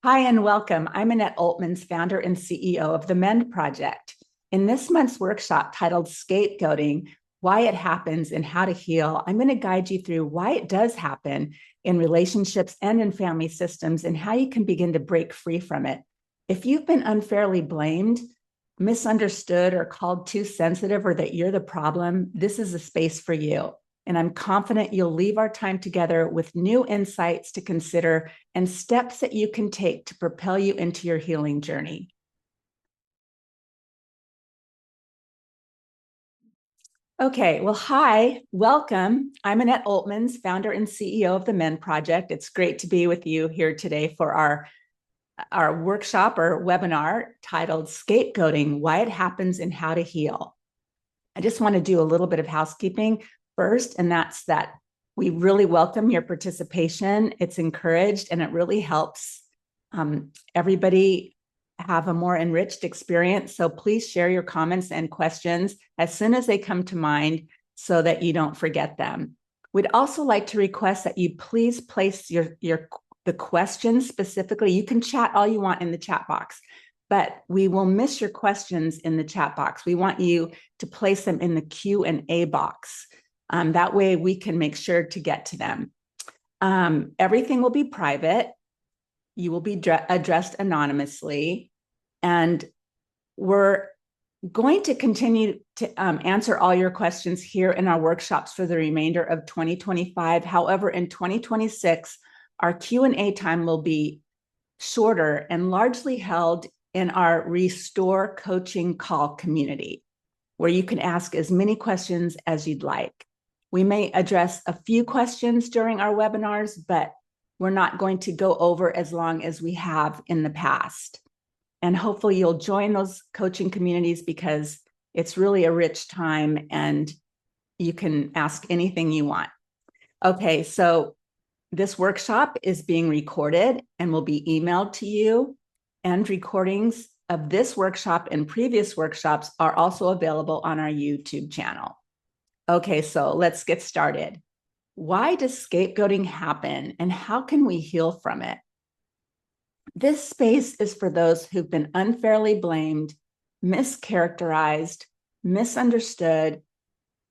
Hi and welcome. I'm Annette Altmans, founder and CEO of the Mend Project. In this month's workshop titled Scapegoating, Why It Happens and How to Heal, I'm going to guide you through why it does happen in relationships and in family systems and how you can begin to break free from it. If you've been unfairly blamed, misunderstood, or called too sensitive, or that you're the problem, this is a space for you. And I'm confident you'll leave our time together with new insights to consider and steps that you can take to propel you into your healing journey. Okay, well, hi, welcome. I'm Annette Altmans, founder and CEO of the Mend Project. It's great to be with you here today for our workshop or webinar titled Scapegoating, Why It Happens and How to Heal. I just want to do a little bit of housekeeping first, and that's that we really welcome your participation. It's encouraged and it really helps everybody have a more enriched experience. So please share your comments and questions as soon as they come to mind so that you don't forget them. We'd also like to request that you please place the questions specifically. You can chat all you want in the chat box, but we will miss your questions in the chat box. We want you to place them in the Q&A box. That way we can make sure to get to them. Everything will be private. You will be addressed anonymously, and we're going to continue to answer all your questions here in our workshops for the remainder of 2025. However, in 2026, our Q&A time will be shorter and largely held in our Restore Coaching Call community, where you can ask as many questions as you'd like. We may address a few questions during our webinars, but we're not going to go over as long as we have in the past. And hopefully you'll join those coaching communities because it's really a rich time and you can ask anything you want. Okay, so this workshop is being recorded and will be emailed to you, and recordings of this workshop and previous workshops are also available on our YouTube channel. Okay, so let's get started. Why does scapegoating happen and how can we heal from it? This space is for those who've been unfairly blamed, mischaracterized, misunderstood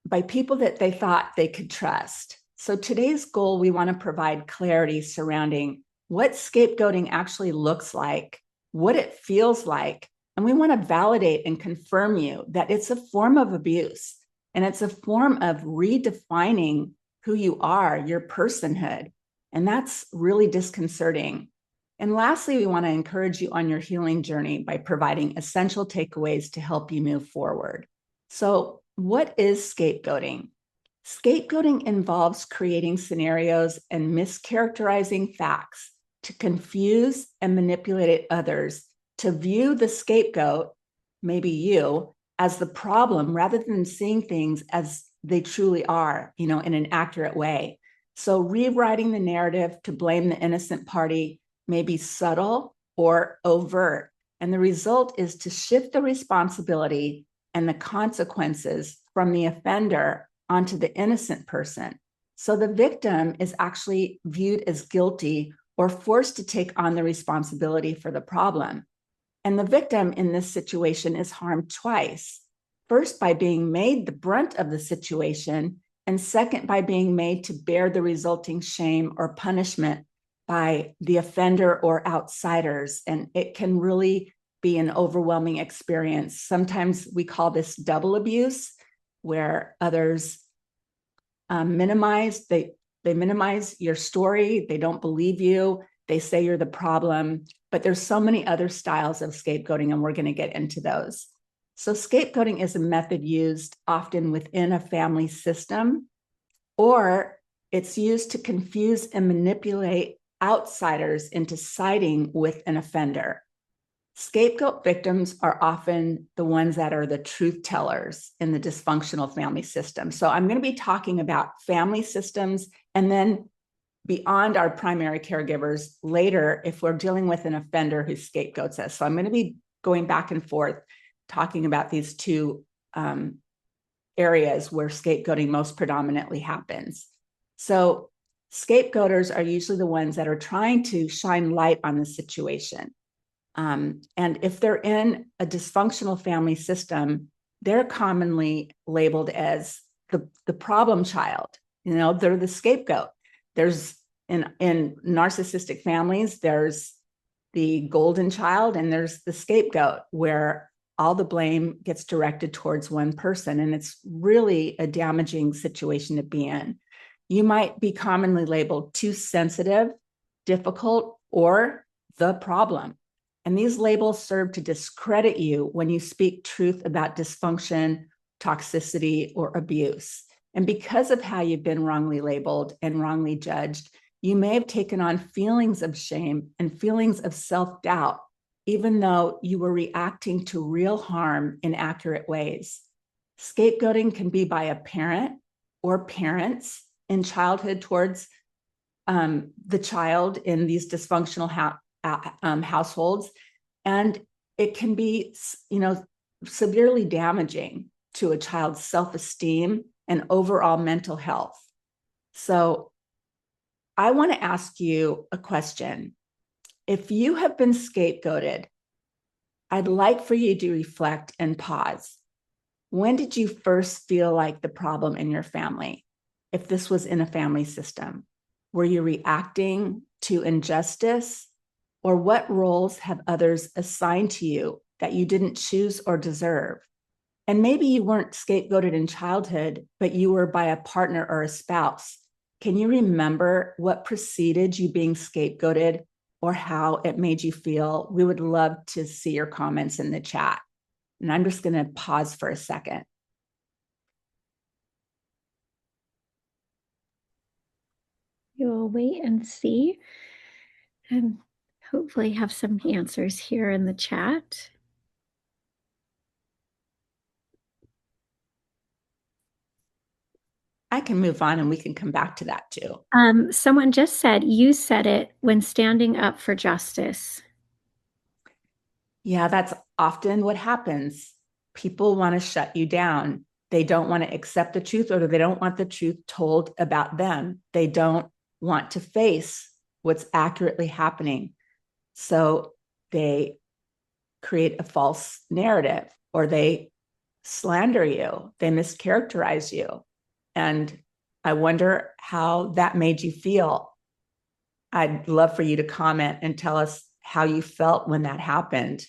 by people that they thought they could trust. So today's goal, we want to provide clarity surrounding what scapegoating actually looks like, what it feels like, and we want to validate and confirm you that it's a form of abuse and it's a form of redefining who you are, your personhood, and that's really disconcerting. And lastly, we want to encourage you on your healing journey by providing essential takeaways to help you move forward. So, what is scapegoating? Scapegoating involves creating scenarios and mischaracterizing facts to confuse and manipulate others to view the scapegoat, maybe you, as the problem rather than seeing things as they truly are, in an accurate way. So rewriting the narrative to blame the innocent party may be subtle or overt. And the result is to shift the responsibility and the consequences from the offender onto the innocent person. So the victim is actually viewed as guilty or forced to take on the responsibility for the problem. And the victim in this situation is harmed twice. First, by being made the brunt of the situation, and second, by being made to bear the resulting shame or punishment by the offender or outsiders. And it can really be an overwhelming experience. Sometimes we call this double abuse, where others they minimize your story, they don't believe you, they say you're the problem, but there's so many other styles of scapegoating, and we're going to get into those. So scapegoating is a method used often within a family system, or it's used to confuse and manipulate outsiders into siding with an offender. Scapegoat victims are often the ones that are the truth tellers in the dysfunctional family system. So I'm going to be talking about family systems and then beyond our primary caregivers later if we're dealing with an offender who scapegoats us. So I'm going to be going back and forth talking about these two areas where scapegoating most predominantly happens. So Scapegoaters are usually the ones that are trying to shine light on the situation. And if they're in a dysfunctional family system, they're commonly labeled as the problem child. They're the scapegoat. There's in narcissistic families, there's the golden child and there's the scapegoat, where all the blame gets directed towards one person. And it's really a damaging situation to be in. You might be commonly labeled too sensitive, difficult, or the problem. And these labels serve to discredit you when you speak truth about dysfunction, toxicity, or abuse. And because of how you've been wrongly labeled and wrongly judged, you may have taken on feelings of shame and feelings of self-doubt, even though you were reacting to real harm in accurate ways. Scapegoating can be by a parent or parents in childhood towards the child in these dysfunctional households. And it can be, severely damaging to a child's self-esteem and overall mental health. So I want to ask you a question. If you have been scapegoated, I'd like for you to reflect and pause. When did you first feel like the problem in your family? If this was in a family system, were you reacting to injustice? Or what roles have others assigned to you that you didn't choose or deserve? And maybe you weren't scapegoated in childhood, but you were by a partner or a spouse. Can you remember what preceded you being scapegoated or how it made you feel? We would love to see your comments in the chat. And I'm just going to pause for a second. You'll wait and see, and hopefully have some answers here in the chat. I can move on and we can come back to that too. Someone just said, you said it when standing up for justice. Yeah, that's often what happens. People want to shut you down. They don't want to accept the truth, or they don't want the truth told about them. They don't want to face what's accurately happening. So they create a false narrative, or they slander you, they mischaracterize you. And I wonder how that made you feel. I'd love for you to comment and tell us how you felt when that happened.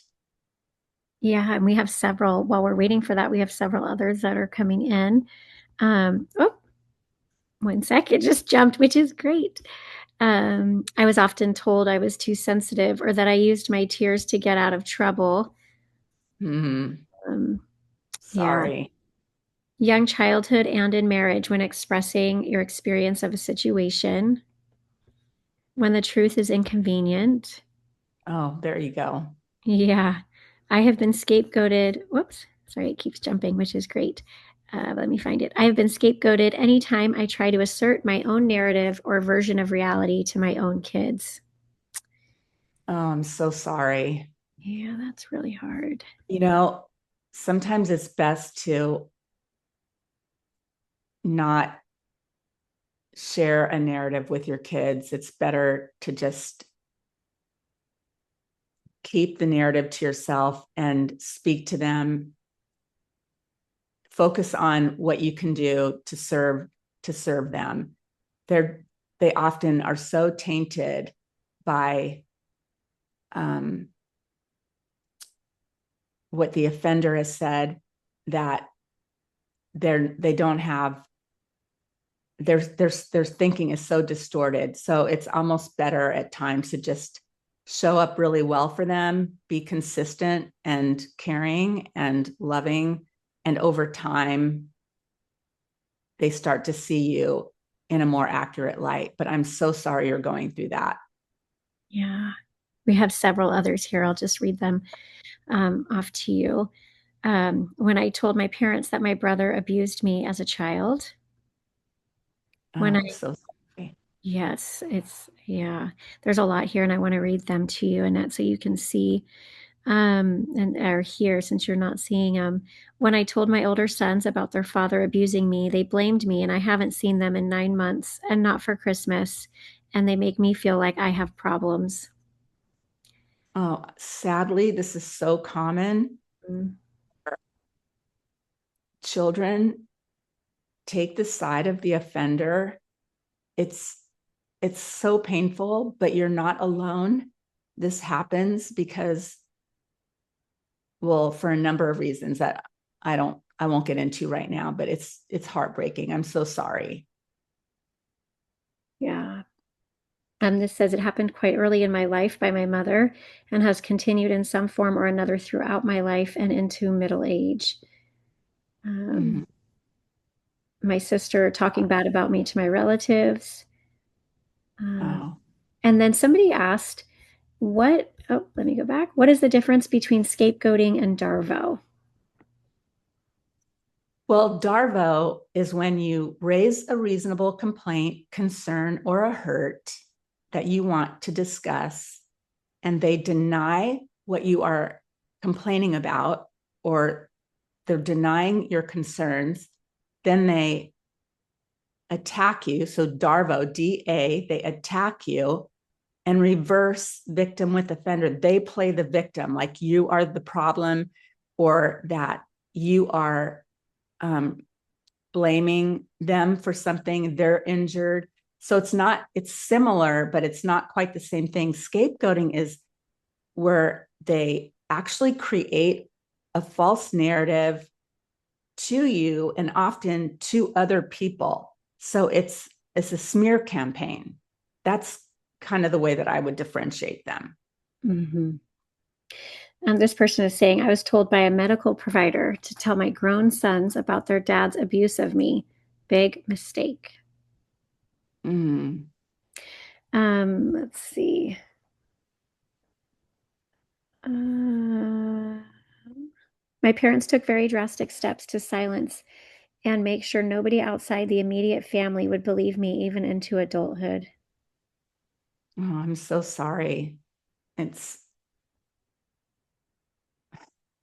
Yeah, and we have several, while we're waiting for that, we have several others that are coming in. Oh, 1 sec, it just jumped, which is great. I was often told I was too sensitive or that I used my tears to get out of trouble. Mm-hmm. Yeah. Sorry. Young childhood and in marriage when expressing your experience of a situation. When the truth is inconvenient. Oh, there you go. Yeah. I have been scapegoated. Whoops. Sorry, it keeps jumping, which is great. Let me find it. I have been scapegoated anytime I try to assert my own narrative or version of reality to my own kids. Oh, I'm so sorry. Yeah, that's really hard. You know, sometimes it's best to not share a narrative with your kids. It's better to just keep the narrative to yourself and speak to them. Focus on what you can do to serve them. They often are so tainted by what the offender has said that they don't have their thinking is so distorted. So it's almost better at times to just show up really well for them, be consistent and caring and loving. And over time, they start to see you in a more accurate light. But I'm so sorry you're going through that. Yeah. We have several others here. I'll just read them off to you. When I told my parents that my brother abused me as a child. Oh, When I, I'm so sorry. yes, it's, yeah, there's a lot here and I want to read them to you, Annette, so you can see. and are here since you're not seeing them. When I told my older sons about their father abusing me, they blamed me, and I haven't seen them in 9 months and not for Christmas. And they make me feel like I have problems. Oh, sadly, this is so common. Mm. Children take the side of the offender. It's it's so painful, but you're not alone. This happens because, well, for a number of reasons that I won't get into right now, but it's heartbreaking. I'm so sorry. Yeah. This says it happened quite early in my life by my mother and has continued in some form or another throughout my life and into middle age. Mhm. My sister talking bad about me to my relatives. Um, Oh. and then somebody asked, let me go back. What is the difference between scapegoating and Darvo? Well, Darvo is when you raise a reasonable complaint, concern, or a hurt that you want to discuss, and they deny what you are complaining about, or they're denying your concerns. Then they attack you. So Darvo, DA, they attack you and reverse victim with offender. They play the victim like you are the problem, or that you are blaming them for something, they're injured. So it's similar, but it's not quite the same thing. Scapegoating is where they actually create a false narrative to you and often to other people. So it's a smear campaign. That's kind of the way that I would differentiate them. Mm-hmm. This person is saying, I was told by a medical provider to tell my grown sons about their dad's abuse of me. Big mistake. Mm. Let's see. My parents took very drastic steps to silence and make sure nobody outside the immediate family would believe me even into adulthood. Oh, I'm so sorry. It's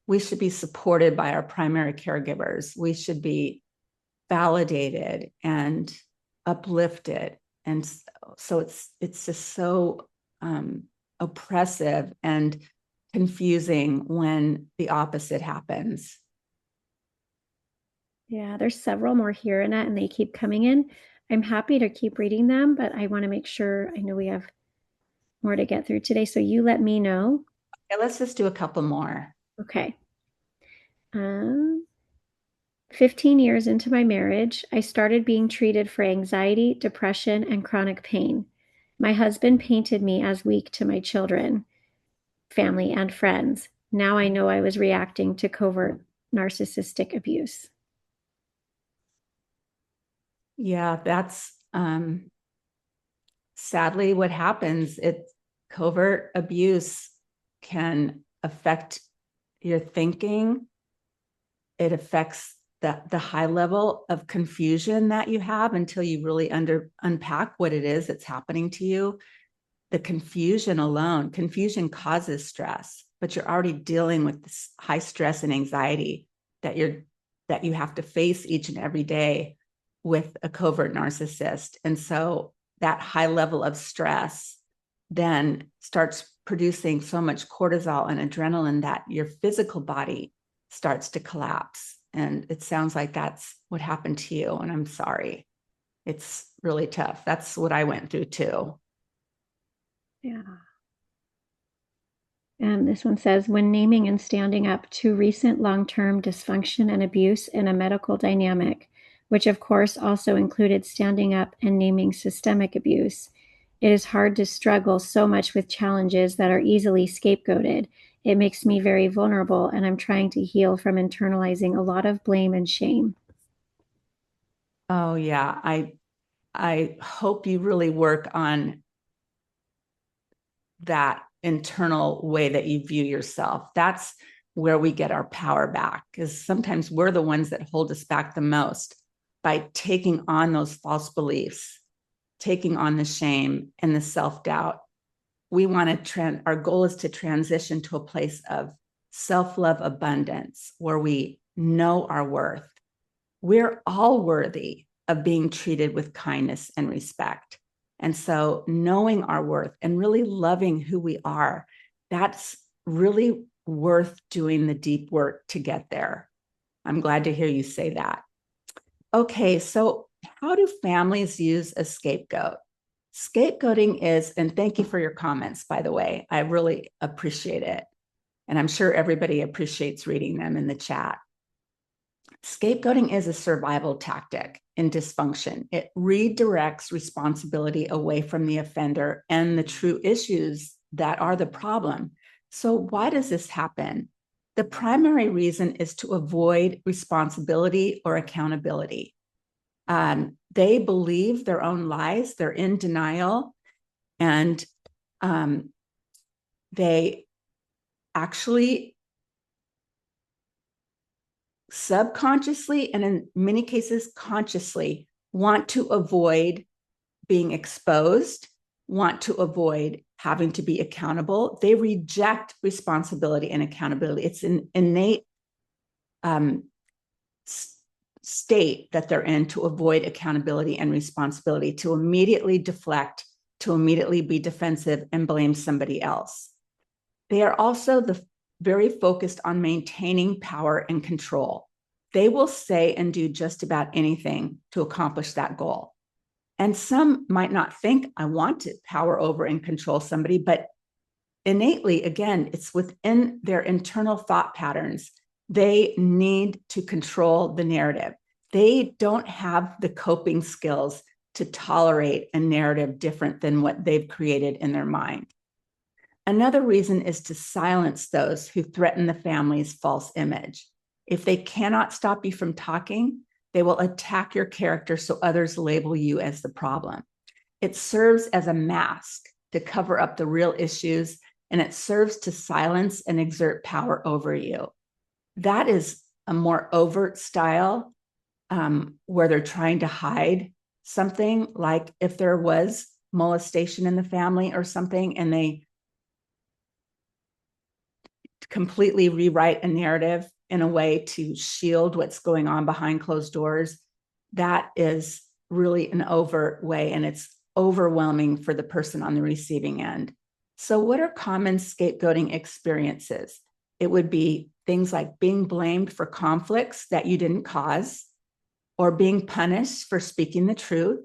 we should be supported by our primary caregivers. We should be validated and uplifted. And so it's just so oppressive and confusing when the opposite happens. Yeah, there's several more here, Annette, and they keep coming in. I'm happy to keep reading them, but I want to make sure I know we have more to get through today. So you let me know. Okay, let's just do a couple more. Okay. Um, 15 years into my marriage, I started being treated for anxiety, depression, and chronic pain. My husband painted me as weak to my children, family, and friends. Now I know I was reacting to covert narcissistic abuse. Yeah, that's sadly what happens. It covert abuse can affect your thinking. It affects the high level of confusion that you have until you really unpack what it is that's happening to you. The confusion alone, confusion causes stress, but you're already dealing with this high stress and anxiety that you have to face each and every day with a covert narcissist. And so that high level of stress then starts producing so much cortisol and adrenaline that your physical body starts to collapse. And it sounds like that's what happened to you. And I'm sorry. It's really tough. That's what I went through too. Yeah. This one says, when naming and standing up to recent long-term dysfunction and abuse in a medical dynamic, which of course also included standing up and naming systemic abuse, it is hard to struggle so much with challenges that are easily scapegoated. It makes me very vulnerable, and I'm trying to heal from internalizing a lot of blame and shame. Oh yeah, I hope you really work on that internal way that you view yourself. That's where we get our power back, because sometimes we're the ones that hold us back the most by taking on those false beliefs, taking on the shame and the self-doubt. our goal is to transition to a place of self-love abundance where we know our worth. We're all worthy of being treated with kindness and respect. And so knowing our worth and really loving who we are, that's really worth doing the deep work to get there. I'm glad to hear you say that. Okay, so how do families use a scapegoat? Scapegoating is, and thank you for your comments, by the way, I really appreciate it. And I'm sure everybody appreciates reading them in the chat. Scapegoating is a survival tactic in dysfunction. It redirects responsibility away from the offender and the true issues that are the problem. So why does this happen? The primary reason is to avoid responsibility or accountability. They believe their own lies, they're in denial, and they actually subconsciously, and in many cases consciously, want to avoid being exposed, want to avoid having to be accountable. They reject responsibility and accountability. It's an innate state that they're in to avoid accountability and responsibility, to immediately deflect, to immediately be defensive and blame somebody else. They are also very focused on maintaining power and control. They will say and do just about anything to accomplish that goal. And some might not think, I want to power over and control somebody, but innately, again, it's within their internal thought patterns. They need to control the narrative. They don't have the coping skills to tolerate a narrative different than what they've created in their mind. Another reason is to silence those who threaten the family's false image. If they cannot stop you from talking, they will attack your character so others label you as the problem. It serves as a mask to cover up the real issues, and it serves to silence and exert power over you. That is a more overt style where they're trying to hide something, like if there was molestation in the family or something, and they completely rewrite a narrative in a way to shield what's going on behind closed doors. That is really an overt way, and it's overwhelming for the person on the receiving end. So what are common scapegoating experiences? It would be things like being blamed for conflicts that you didn't cause, or being punished for speaking the truth,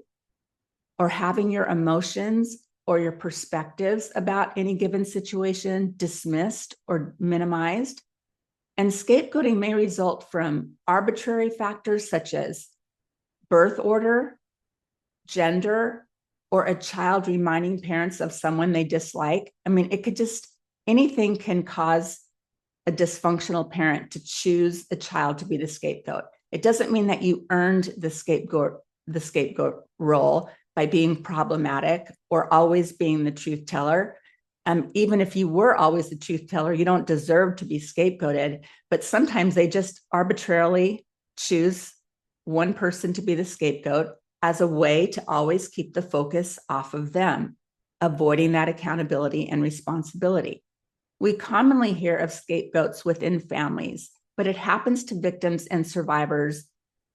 or having your emotions or your perspectives about any given situation dismissed or minimized. And scapegoating may result from arbitrary factors such as birth order, gender, or a child reminding parents of someone they dislike. I mean, it could just, anything can cause a dysfunctional parent to choose a child to be the scapegoat. It doesn't mean that you earned the scapegoat role by being problematic or always being the truth teller. Even if you were always the truth teller, you don't deserve to be scapegoated. But sometimes they just arbitrarily choose one person to be the scapegoat as a way to always keep the focus off of them, avoiding that accountability and responsibility. We commonly hear of scapegoats within families, but it happens to victims and survivors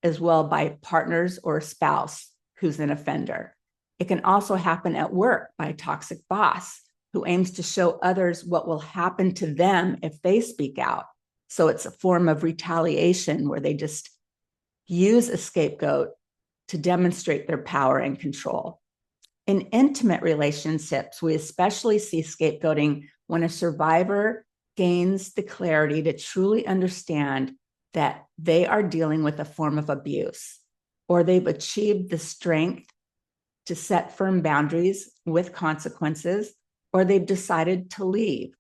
as well by partners or a spouse who's an offender. It can also happen at work by a toxic boss who aims to show others what will happen to them if they speak out. So it's a form of retaliation where they just use a scapegoat to demonstrate their power and control. In intimate relationships, we especially see scapegoating when a survivor gains the clarity to truly understand that they are dealing with a form of abuse, or they've achieved the strength to set firm boundaries with consequences, or they've decided to leave.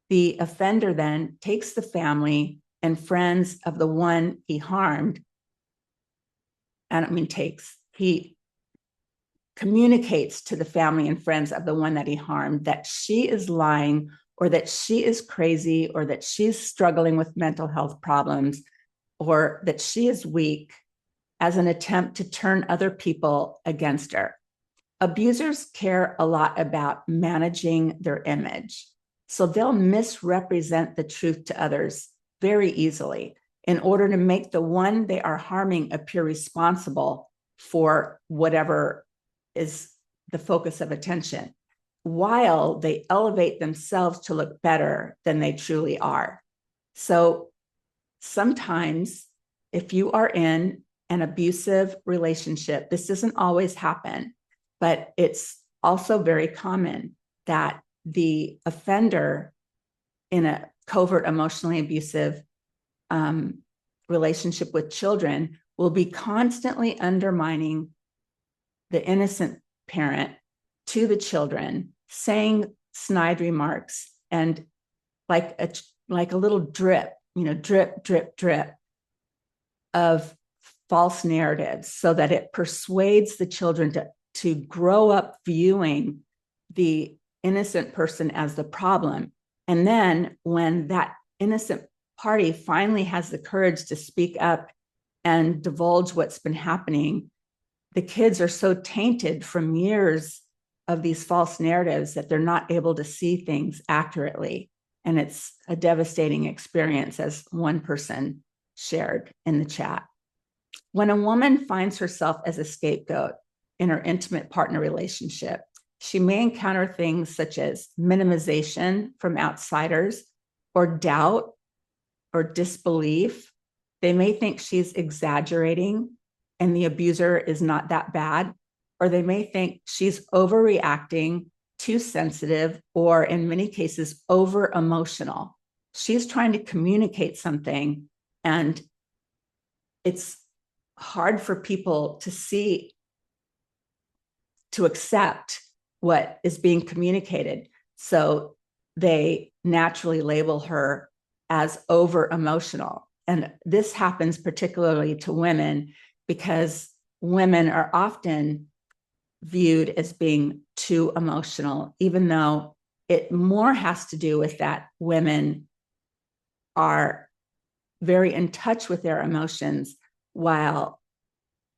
The offender then takes the family and friends of the one he harmed, I don't mean takes, he communicates to the family and friends of the one that he harmed that she is lying, or that she is crazy, or that she's struggling with mental health problems, or that she is weak, as an attempt to turn other people against her. Abusers care a lot about managing their image. So they'll misrepresent the truth to others very easily in order to make the one they are harming appear responsible for whatever is the focus of attention, while they elevate themselves to look better than they truly are. So sometimes, if you are in an abusive relationship, this doesn't always happen, but it's also very common that the offender in a covert emotionally abusive relationship with children will be constantly undermining the innocent parent to the children, saying snide remarks and like a little drip, drip, drip, drip of false narratives, so that it persuades the children to grow up viewing the innocent person as the problem. And then when that innocent party finally has the courage to speak up and divulge what's been happening, the kids are so tainted from years of these false narratives that they're not able to see things accurately. And it's a devastating experience, as one person shared in the chat. When a woman finds herself as a scapegoat in her intimate partner relationship, she may encounter things such as minimization from outsiders, or doubt or disbelief. They may think she's exaggerating and the abuser is not that bad, or they may think she's overreacting, too sensitive, or in many cases, over emotional. She's trying to communicate something, and it's hard for people to see, to accept what is being communicated. So they naturally label her as over emotional. And this happens particularly to women, because women are often viewed as being too emotional, even though it more has to do with that women are very in touch with their emotions, while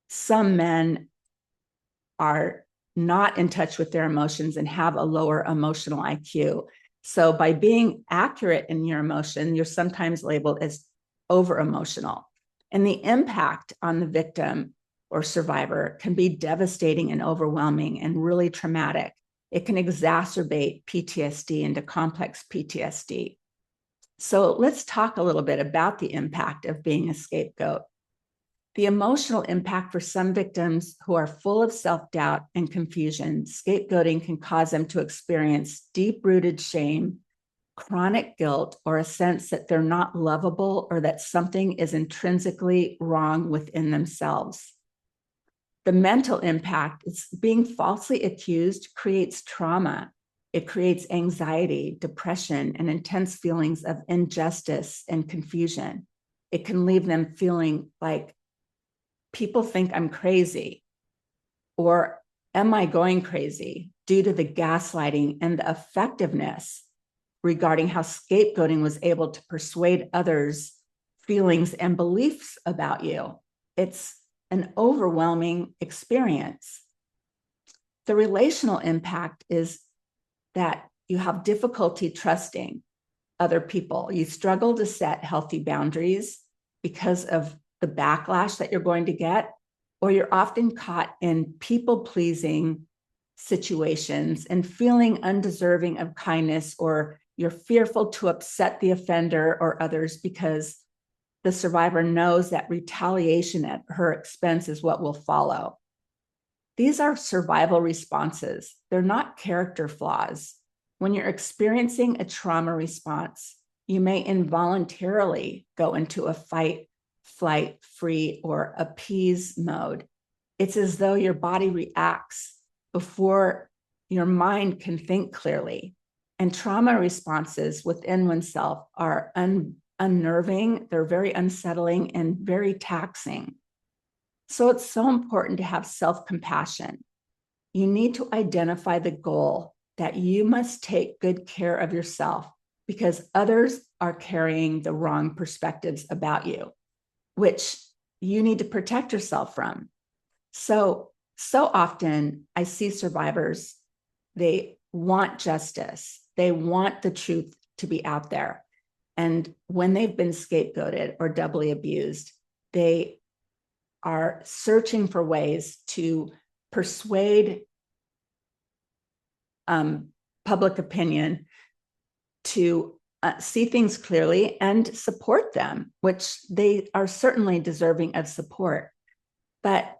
some men are not in touch with their emotions and have a lower emotional IQ. So by being accurate in your emotion, you're sometimes labeled as over emotional. And the impact on the victim or survivor can be devastating and overwhelming and really traumatic. It can exacerbate PTSD into complex PTSD. So let's talk a little bit about the impact of being a scapegoat. The emotional impact for some victims who are full of self-doubt and confusion, scapegoating can cause them to experience deep-rooted shame, chronic guilt, or a sense that they're not lovable or that something is intrinsically wrong within themselves. The mental impact is being falsely accused creates trauma. It creates anxiety, depression, and intense feelings of injustice and confusion. It can leave them feeling like, people think I'm crazy, or am I going crazy, due to the gaslighting and the effectiveness regarding how scapegoating was able to persuade others' feelings and beliefs about you. It's an overwhelming experience. The relational impact is that you have difficulty trusting other people. You struggle to set healthy boundaries because of the backlash that you're going to get, or you're often caught in people-pleasing situations and feeling undeserving of kindness, or you're fearful to upset the offender or others because the survivor knows that retaliation at her expense is what will follow. These are survival responses. They're not character flaws. When you're experiencing a trauma response, you may involuntarily go into a fight, flight, free, or appease mode. It's as though your body reacts before your mind can think clearly. And trauma responses within oneself are unnerving, they're very unsettling and very taxing. So it's so important to have self-compassion. You need to identify the goal that you must take good care of yourself, because others are carrying the wrong perspectives about you, which you need to protect yourself from. So So often I see survivors, they want justice, they want the truth to be out there. And when they've been scapegoated or doubly abused, they are searching for ways to persuade public opinion to see things clearly and support them, which they are certainly deserving of support. But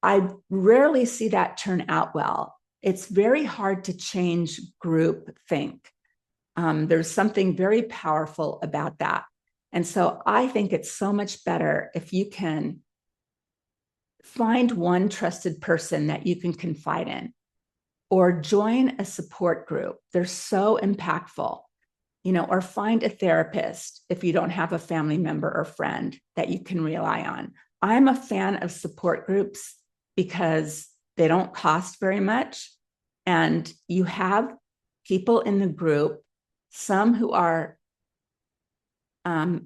I rarely see that turn out well. It's very hard to change group think. There's something very powerful about that. And so I think it's so much better if you can find one trusted person that you can confide in or join a support group. They're so impactful, or find a therapist if you don't have a family member or friend that you can rely on. I'm a fan of support groups because they don't cost very much. And you have people in the group, some who are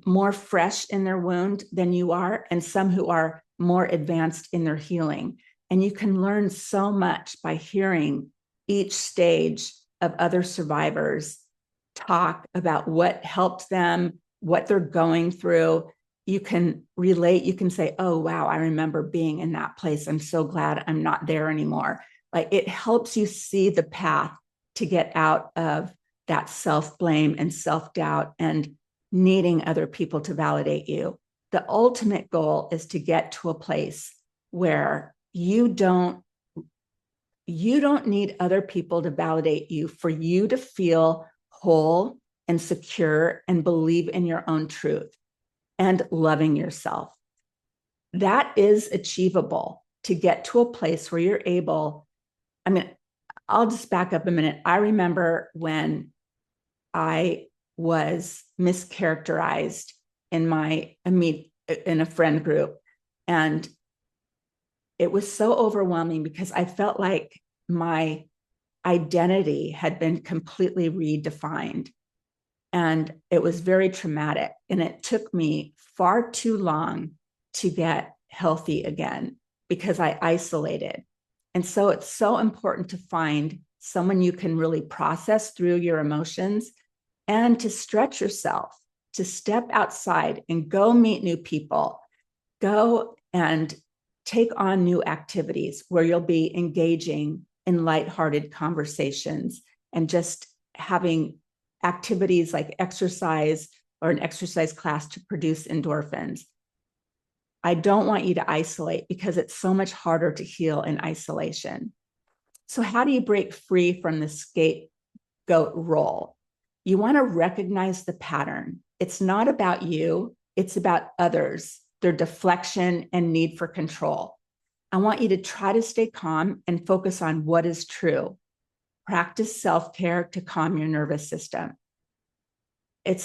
more fresh in their wound than you are, and some who are more advanced in their healing. And you can learn so much by hearing each stage of other survivors talk about what helped them, what they're going through. You can relate, you can say, oh, wow, I remember being in that place. I'm so glad I'm not there anymore. Like, it helps you see the path to get out of that self-blame and self-doubt and needing other people to validate you. The ultimate goal is to get to a place where you don't need other people to validate you for you to feel whole and secure and believe in your own truth and loving yourself. That is achievable to get to a place where you're able. I'll just back up a minute. I remember when I was mischaracterized in a friend group, and it was so overwhelming because I felt like my identity had been completely redefined. And it was very traumatic. And it took me far too long to get healthy again because I isolated. And so it's so important to find someone you can really process through your emotions and to stretch yourself, to step outside and go meet new people, go and take on new activities where you'll be engaging in lighthearted conversations and just having activities like exercise or an exercise class to produce endorphins. I don't want you to isolate because it's so much harder to heal in isolation. So how do you break free from the scapegoat role? You want to recognize the pattern. It's not about you, it's about others, their deflection and need for control. I want you to try to stay calm and focus on what is true. Practice self-care to calm your nervous system. You're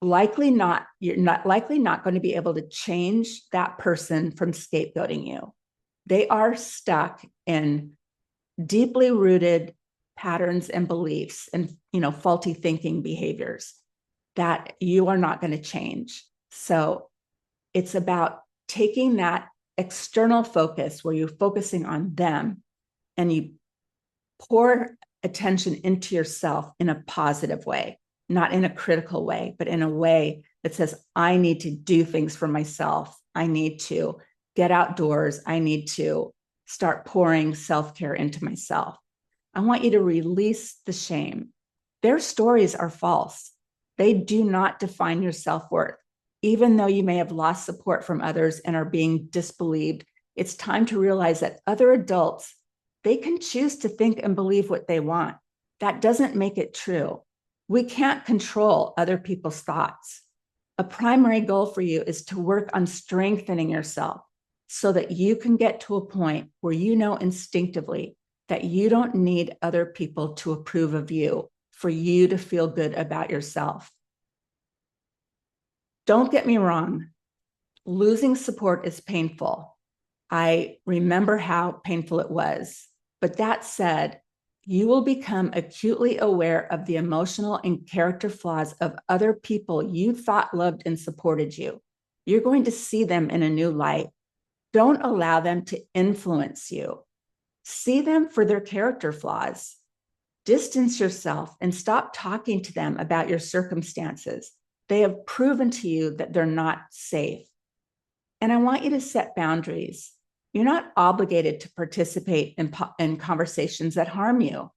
likely not going to be able to change that person from scapegoating you. They are stuck in deeply rooted patterns and beliefs and faulty thinking behaviors that you are not going to change. So it's about taking that external focus where you're focusing on them and you pour attention into yourself in a positive way, not in a critical way, but in a way that says, I need to do things for myself. I need to get outdoors. I need to start pouring self-care into myself. I want you to release the shame. Their stories are false. They do not define your self-worth. Even though you may have lost support from others and are being disbelieved, it's time to realize that other adults, they can choose to think and believe what they want. That doesn't make it true. We can't control other people's thoughts. A primary goal for you is to work on strengthening yourself so that you can get to a point where you know instinctively that you don't need other people to approve of you for you to feel good about yourself. Don't get me wrong, losing support is painful. I remember how painful it was. But that said, you will become acutely aware of the emotional and character flaws of other people you thought loved and supported you. You're going to see them in a new light. Don't allow them to influence you. See them for their character flaws. Distance yourself and stop talking to them about your circumstances. They have proven to you that they're not safe. And I want you to set boundaries. You're not obligated to participate in conversations that harm you.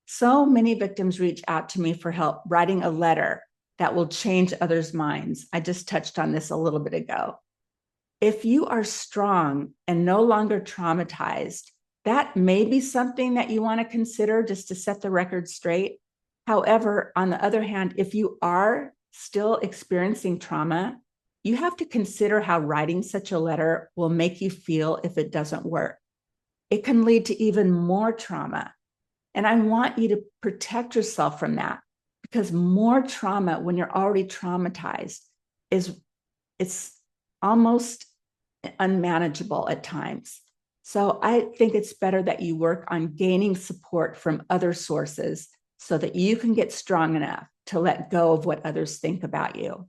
So many victims reach out to me for help writing a letter that will change others' minds. I just touched on this a little bit ago. If you are strong and no longer traumatized, that may be something that you want to consider just to set the record straight. However, on the other hand, if you are still experiencing trauma, you have to consider how writing such a letter will make you feel if it doesn't work. It can lead to even more trauma. And I want you to protect yourself from that, because more trauma when you're already traumatized it's almost unmanageable at times. So I think it's better that you work on gaining support from other sources so that you can get strong enough to let go of what others think about you.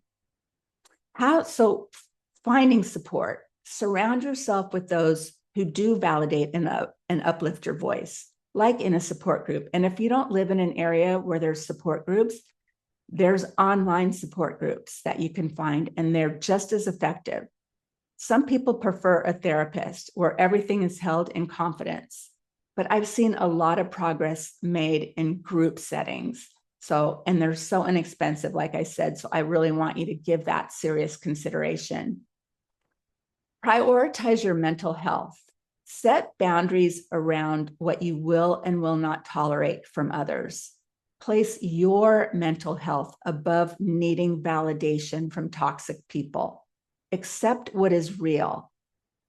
So finding support, surround yourself with those who do validate and uplift your voice, like in a support group. And if you don't live in an area where there's support groups, there's online support groups that you can find, and they're just as effective. Some people prefer a therapist where everything is held in confidence, but I've seen a lot of progress made in group settings. And they're so inexpensive, like I said, so I really want you to give that serious consideration. Prioritize your mental health. Set boundaries around what you will and will not tolerate from others. Place your mental health above needing validation from toxic people. Accept what is real.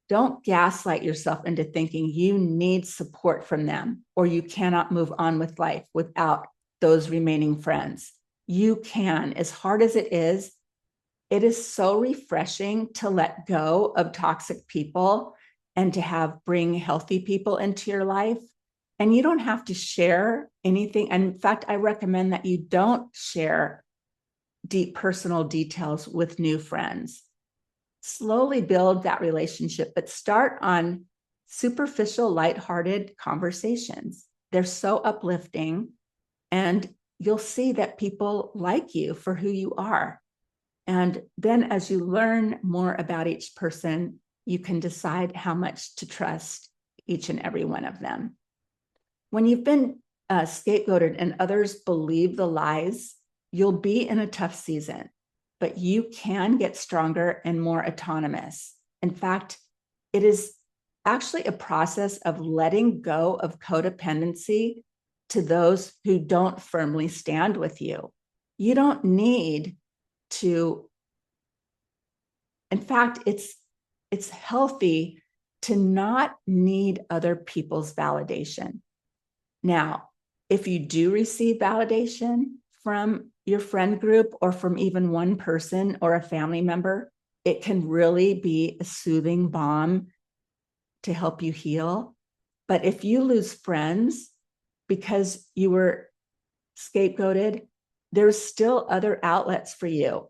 Don't gaslight yourself into thinking you need support from them or you cannot move on with life without those remaining friends. You can, as hard as it is so refreshing to let go of toxic people and to bring healthy people into your life. And you don't have to share anything. And in fact, I recommend that you don't share deep personal details with new friends. Slowly build that relationship, but start on superficial, lighthearted conversations. They're so uplifting, and you'll see that people like you for who you are. And then as you learn more about each person, you can decide how much to trust each and every one of them. When you've been scapegoated and others believe the lies, you'll be in a tough season, but you can get stronger and more autonomous. In fact, it is actually a process of letting go of codependency to those who don't firmly stand with you. You don't need to, in fact, it's healthy to not need other people's validation. Now, if you do receive validation from your friend group or from even one person or a family member, it can really be a soothing balm to help you heal. But if you lose friends because you were scapegoated, there's still other outlets for you.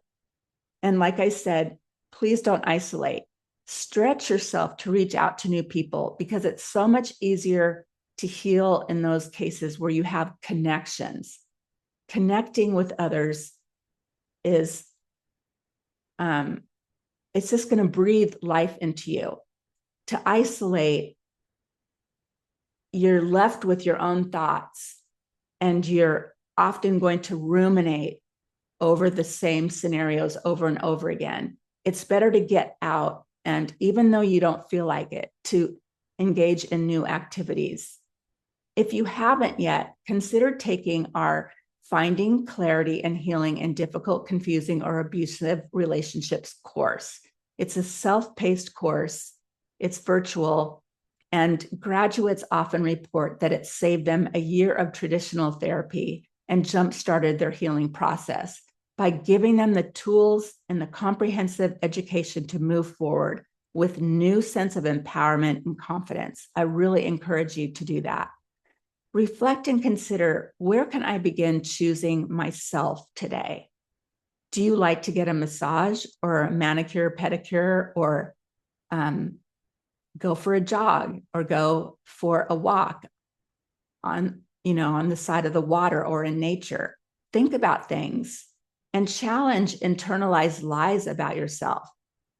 And like I said, please don't isolate. Stretch yourself to reach out to new people, because it's so much easier to heal in those cases where you have connections. Connecting with others is, it's just going to breathe life into you. To isolate, you're left with your own thoughts, and you're often going to ruminate over the same scenarios over and over again. It's better to get out, and even though you don't feel like it, to engage in new activities. If you haven't yet, consider taking our Finding Clarity and Healing in Difficult, Confusing, or Abusive Relationships course. It's a self-paced course. It's virtual, and graduates often report that it saved them a year of traditional therapy and jump-started their healing process by giving them the tools and the comprehensive education to move forward with new sense of empowerment and confidence. I really encourage you to do that. Reflect and consider, where can I begin choosing myself today? Do you like to get a massage or a manicure, pedicure, or go for a jog or go for a walk on, on the side of the water or in nature. Think about things and challenge internalized lies about yourself.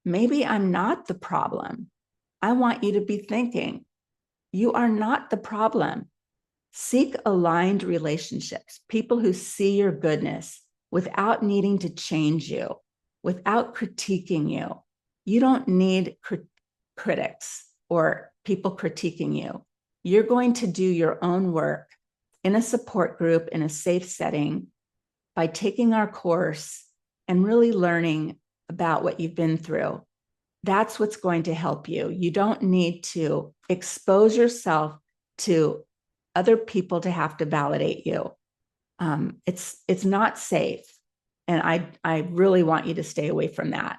Maybe I'm not the problem. I want you to be thinking, you are not the problem. Seek aligned relationships, people who see your goodness without needing to change you, without critiquing you. You don't need critics or people critiquing you. You're going to do your own work in a support group, in a safe setting, by taking our course and really learning about what you've been through. That's what's going to help you. You don't need to expose yourself to other people to have to validate you. It's not safe. And I really want you to stay away from that.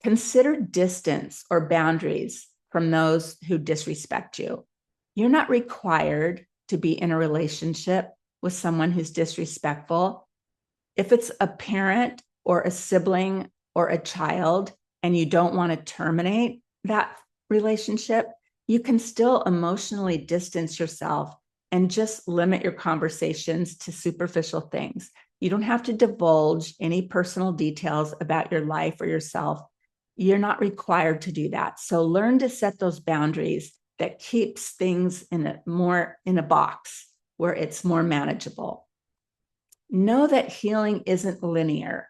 Consider distance or boundaries from those who disrespect you. You're not required to be in a relationship with someone who's disrespectful. If it's a parent or a sibling or a child and you don't want to terminate that relationship, you can still emotionally distance yourself and just limit your conversations to superficial things. You don't have to divulge any personal details about your life or yourself. You're not required to do that. So learn to set those boundaries that keeps things in a box where it's more manageable. Know that healing isn't linear.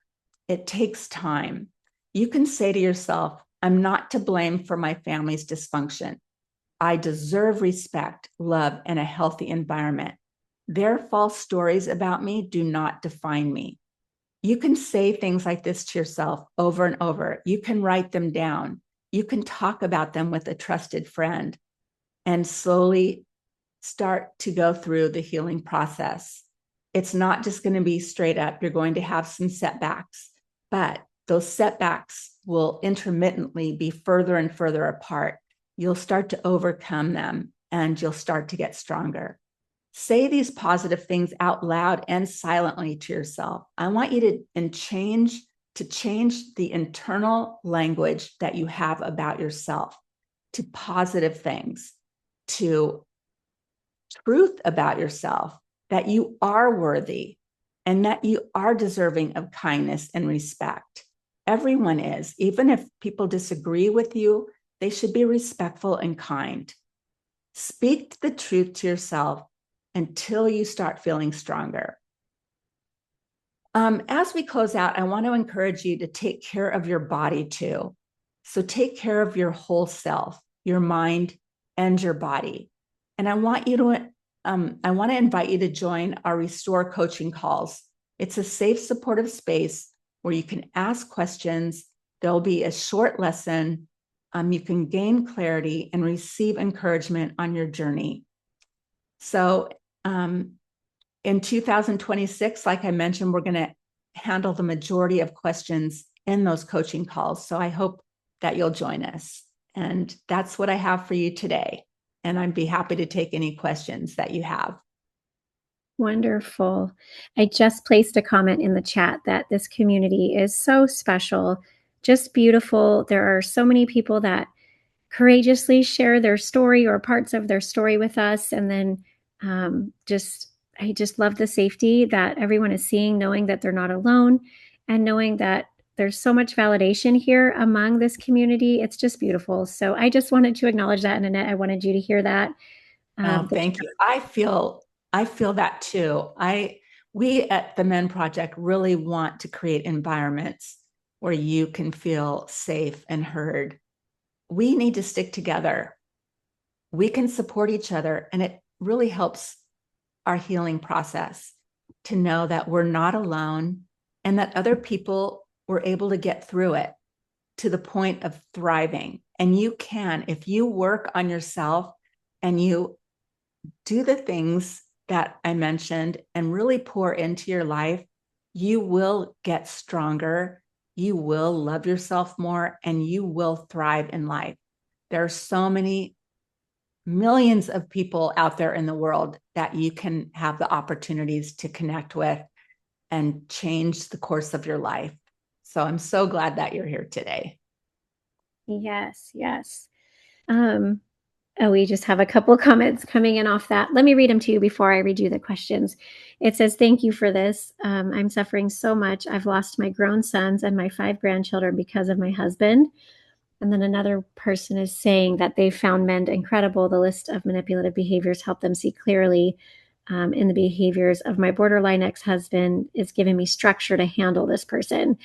It takes time. You can say to yourself, I'm not to blame for my family's dysfunction. I deserve respect, love, and a healthy environment. Their false stories about me do not define me. You can say things like this to yourself over and over. You can write them down. You can talk about them with a trusted friend and slowly start to go through the healing process. It's not just going to be straight up. You're going to have some setbacks, but those setbacks will intermittently be further and further apart. You'll start to overcome them and you'll start to get stronger. Say these positive things out loud and silently to yourself. I want you to change the internal language that you have about yourself to positive things, to truth about yourself, that you are worthy and that you are deserving of kindness and respect. Everyone is. Even if people disagree with you, they should be respectful and kind. Speak the truth to yourself until you start feeling stronger. As we close out, I want to encourage you to take care of your body too. So take care of your whole self, your mind, and your body. And I want to invite you to join our Restore coaching calls. It's a safe, supportive space where you can ask questions. There'll be a short lesson. You can gain clarity and receive encouragement on your journey. So in 2026, like I mentioned, we're going to handle the majority of questions in those coaching calls. So I hope that you'll join us. And that's what I have for you today. And I'd be happy to take any questions that you have. Wonderful. I just placed a comment in the chat that this community is so special, just beautiful. There are so many people that courageously share their story or parts of their story with us. And then I just love the safety that everyone is seeing, knowing that they're not alone and knowing that there's so much validation here among this community. It's just beautiful. So I just wanted to acknowledge that, and Annette, I wanted you to hear that. Thank you. I feel that too. We at the Men Project really want to create environments where you can feel safe and heard. We need to stick together. We can support each other, and it really helps our healing process to know that we're not alone and that other people were able to get through it to the point of thriving. And you can, if you work on yourself and you do the things that I mentioned and really pour into your life, you will get stronger. You will love yourself more and you will thrive in life. There are so many millions of people out there in the world that you can have the opportunities to connect with and change the course of your life. So I'm so glad that you're here today. Yes, yes. Oh, we just have a couple comments coming in off that. Let me read them to you before I read you the questions. It says, thank you for this. I'm suffering so much. I've lost my grown sons and my 5 grandchildren because of my husband. And then another person is saying that they found Mend incredible. The list of manipulative behaviors helped them see clearly in the behaviors of my borderline ex-husband is giving me structure to handle this person.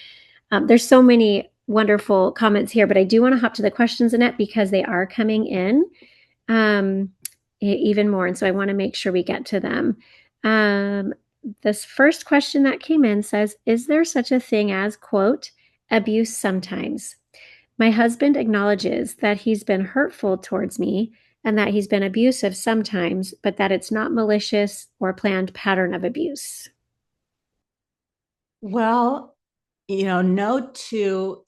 There's so many wonderful comments here, but I do want to hop to the questions, Annette, because they are coming in even more. And so I want to make sure we get to them. This first question that came in says, is there such a thing as, quote, abuse sometimes? My husband acknowledges that he's been hurtful towards me and that he's been abusive sometimes, but that it's not malicious or planned pattern of abuse. Well, no two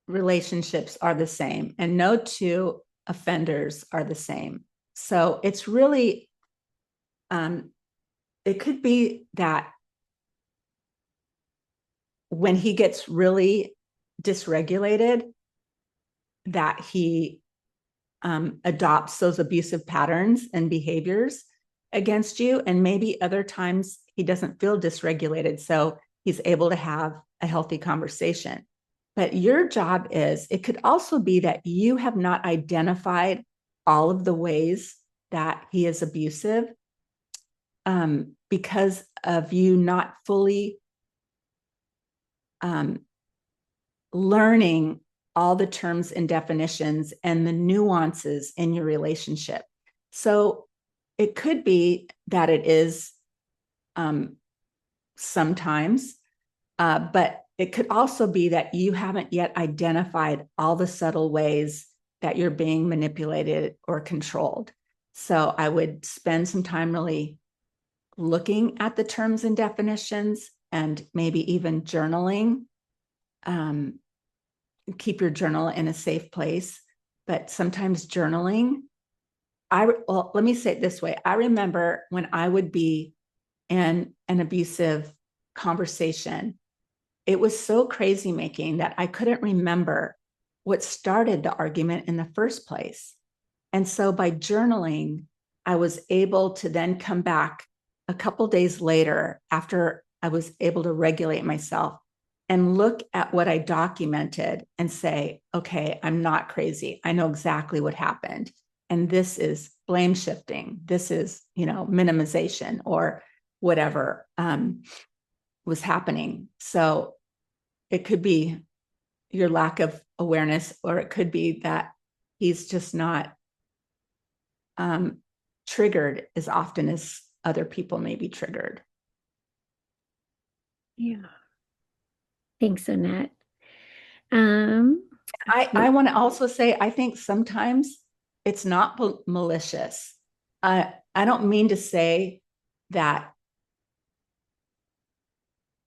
relationships are the same, and no two offenders are the same. So it's really, it could be that when he gets really dysregulated, that he adopts those abusive patterns and behaviors against you. And maybe other times he doesn't feel dysregulated, so he's able to have a healthy conversation. But your job is, it could also be that you have not identified all of the ways that he is abusive because of you not fully learning all the terms and definitions and the nuances in your relationship. So it could be that it is sometimes, but it could also be that you haven't yet identified all the subtle ways that you're being manipulated or controlled. So I would spend some time really looking at the terms and definitions, and maybe even journaling. Keep your journal in a safe place, but sometimes journaling, let me say it this way. I remember when I would be in an abusive conversation, it was so crazy making that I couldn't remember what started the argument in the first place. And so by journaling, I was able to then come back a couple days later after I was able to regulate myself and look at what I documented and say, okay, I'm not crazy. I know exactly what happened. And this is blame shifting. This is, minimization or whatever was happening. So it could be your lack of awareness, or it could be that he's just not triggered as often as other people may be triggered. Yeah. Thanks, Annette. I want to also say, I think sometimes it's not malicious. I don't mean to say that,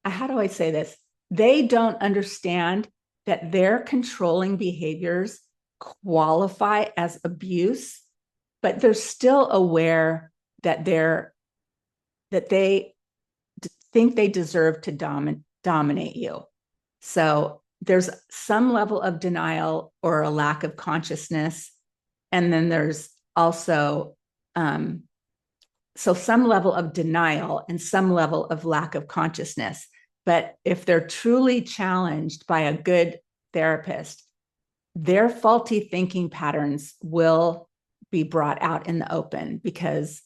how do I say this? They don't understand that their controlling behaviors qualify as abuse, but they're still aware that they think they deserve to dominate you. So there's some level of denial or a lack of consciousness. And then there's also, so some level of denial and some level of lack of consciousness. But if they're truly challenged by a good therapist, their faulty thinking patterns will be brought out in the open, because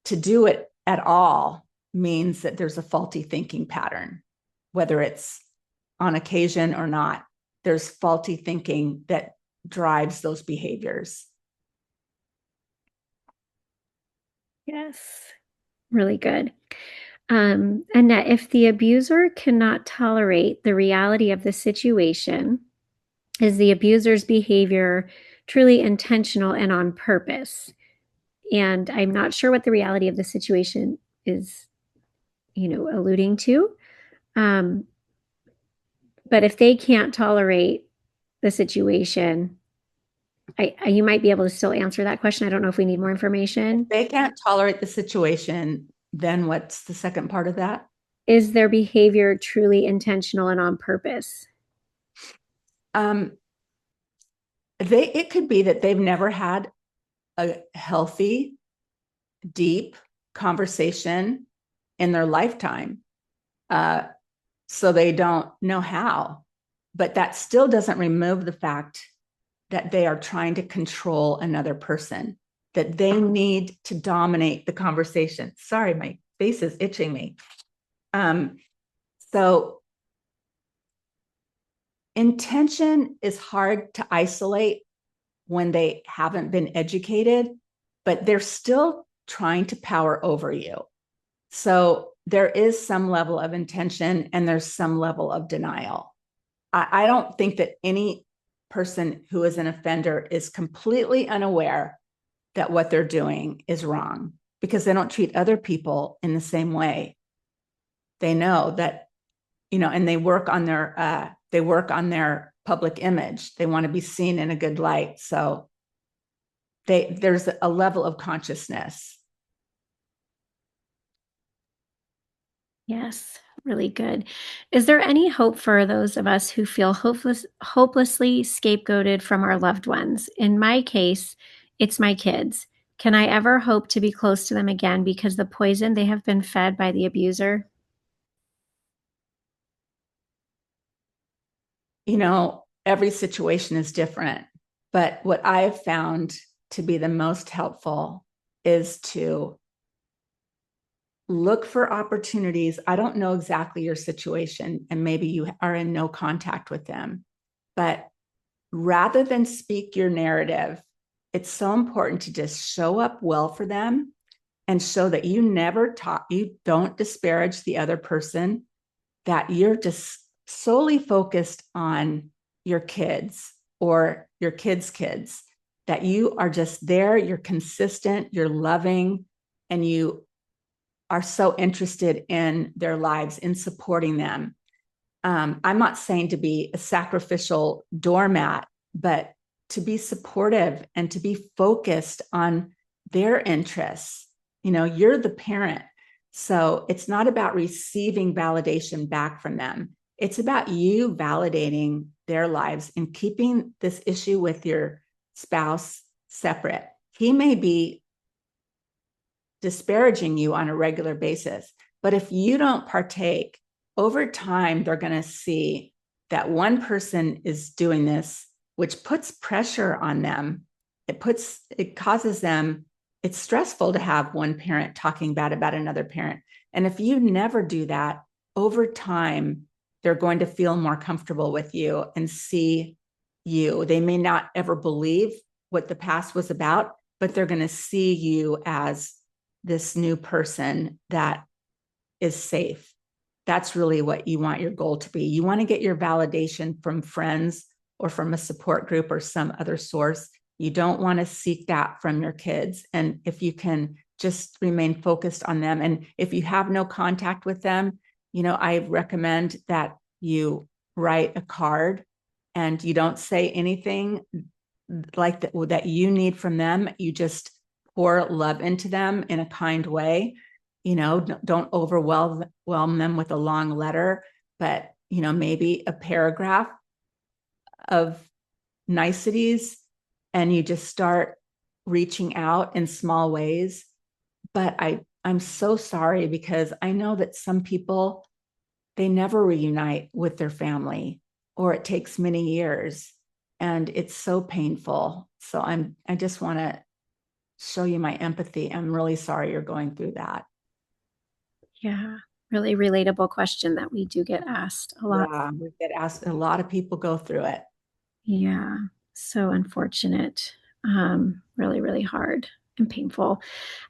to do it at all means that there's a faulty thinking pattern, whether it's on occasion or not. There's faulty thinking that drives those behaviors. Yes, really good. Annette, if the abuser cannot tolerate the reality of the situation, is the abuser's behavior truly intentional and on purpose? And I'm not sure what the reality of the situation is, alluding to. But if they can't tolerate the situation, you might be able to still answer that question. I don't know if we need more information. If they can't tolerate the situation, then what's the second part of that? Is their behavior truly intentional and on purpose? it could be that they've never had a healthy, deep conversation in their lifetime. So they don't know how. But that still doesn't remove the fact that they are trying to control another person, that they need to dominate the conversation. Sorry, my face is itching me. So intention is hard to isolate when they haven't been educated, but they're still trying to power over you. So there is some level of intention and there's some level of denial. I don't think that any person who is an offender is completely unaware that what they're doing is wrong because they don't treat other people in the same way. They know that, and they work on their public image. They want to be seen in a good light. So there's a level of consciousness. Yes, really good. Is there any hope for those of us who feel hopelessly scapegoated from our loved ones? In my case, it's my kids. Can I ever hope to be close to them again because the poison they have been fed by the abuser? Every situation is different, but what I have found to be the most helpful is to look for opportunities. I don't know exactly your situation, and maybe you are in no contact with them, but rather than speak your narrative, it's so important to just show up well for them and show that you don't disparage the other person, that you're just solely focused on your kids or your kids, that you are just there, you're consistent, you're loving, and you are so interested in their lives, in supporting them. I'm not saying to be a sacrificial doormat, but to be supportive and to be focused on their interests. You're the parent. So it's not about receiving validation back from them. It's about you validating their lives and keeping this issue with your spouse separate. He may be disparaging you on a regular basis, but if you don't partake, over time, they're going to see that one person is doing this, which puts pressure on them. It causes them, it's stressful to have one parent talking bad about another parent. And if you never do that, over time, they're going to feel more comfortable with you and see you. They may not ever believe what the past was about, but they're going to see you as this new person that is safe. That's really what you want your goal to be. You want to get your validation from friends or from a support group or some other source. You don't want to seek that from your kids. And if you can just remain focused on them, and if you have no contact with them, I recommend that you write a card and you don't say anything like that you need from them. You just pour love into them in a kind way. Don't overwhelm them with a long letter, but maybe a paragraph of niceties, and you just start reaching out in small ways. But I'm so sorry, because I know that some people, they never reunite with their family, or it takes many years, and it's so painful. So I just want to show you my empathy. I'm really sorry you're going through that. Yeah, really relatable question that we do get asked a lot. Yeah, we get asked, a lot of people go through it. Yeah, so unfortunate. Really, really hard and painful.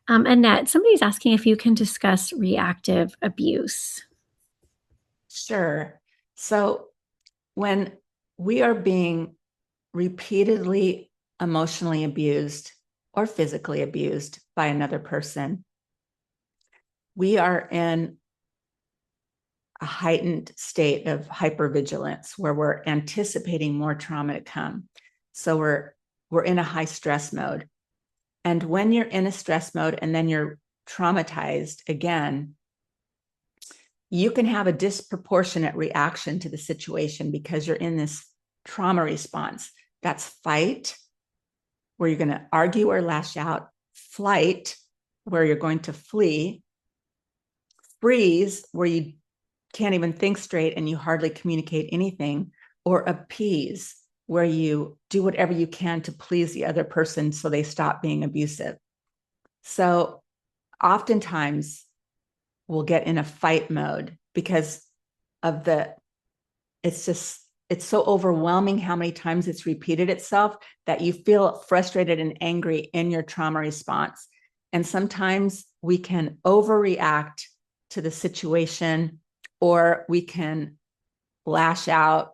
Annette, somebody's asking if you can discuss reactive abuse. Sure. So when we are being repeatedly emotionally abused or physically abused by another person, we are in a heightened state of hypervigilance where we're anticipating more trauma to come. So we're in a high stress mode. And when you're in a stress mode and then you're traumatized again, you can have a disproportionate reaction to the situation because you're in this trauma response. That's fight, where you're going to argue or lash out. Flight, where you're going to flee. Freeze, where you can't even think straight and you hardly communicate anything. Or appease, where you do whatever you can to please the other person so they stop being abusive. So oftentimes we'll get in a fight mode because of it's so overwhelming how many times it's repeated itself that you feel frustrated and angry in your trauma response. And sometimes we can overreact to the situation, or we can lash out,